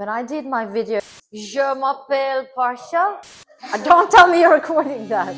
When I did my video, Je m'appelle Parsha. Don't tell me you're recording that.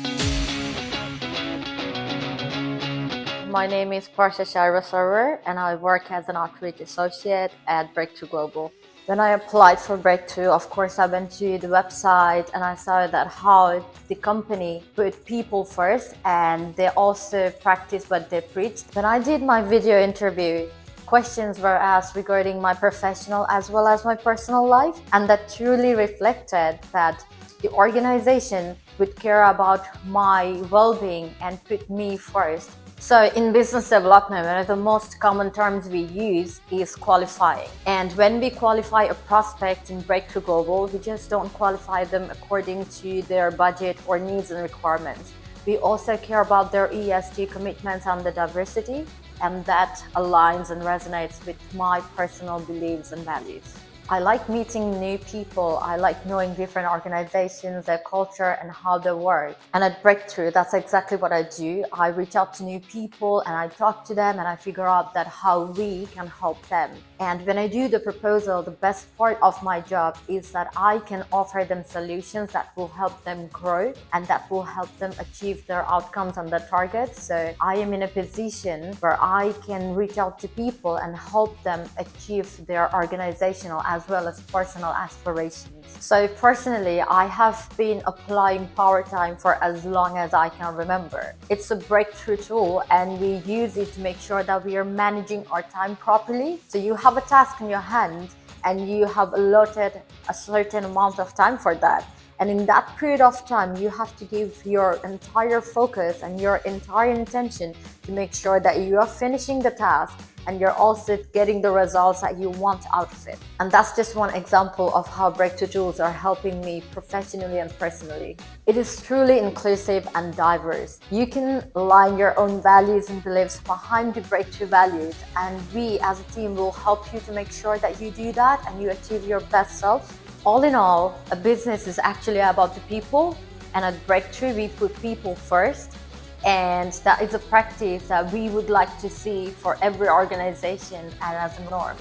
My name is Parsha Shaira Sarwar, and I work as an outreach associate at Breakthrough Global. When I applied for Breakthrough, of course, I went to the website and I saw that how the company put people first and they also practice what they preached. When I did my video interview, questions were asked regarding my professional as well as my personal life, and that truly reflected that the organization would care about my well-being and put me first. So in business development, one of the most common terms we use is qualifying. And when we qualify a prospect in Breakthrough Global, we just don't qualify them according to their budget or needs and requirements. We also care about their ESG commitments and the diversity, and that aligns and resonates with my personal beliefs and values. I like meeting new people. I like knowing different organizations, their culture, and how they work. And at Breakthrough, that's exactly what I do. I reach out to new people and I talk to them and I figure out that how we can help them. And when I do the proposal, the best part of my job is that I can offer them solutions that will help them grow and that will help them achieve their outcomes and their targets. So I am in a position where I can reach out to people and help them achieve their organizational as well as personal aspirations. So personally, I have been applying Power Time for as long as I can remember. It's a breakthrough tool and we use it to make sure that we are managing our time properly. So you have a task in your hand and you have allotted a certain amount of time for that. And in that period of time, you have to give your entire focus and your entire intention to make sure that you are finishing the task and you're also getting the results that you want out of it. And that's just one example of how Breakthrough tools are helping me professionally and personally. It is truly inclusive and diverse. You can align your own values and beliefs behind the Breakthrough values, and we as a team will help you to make sure that you do that and you achieve your best self. All in all, a business is actually about the people, and at Breakthrough we put people first, and that is a practice that we would like to see for every organization and as a norm.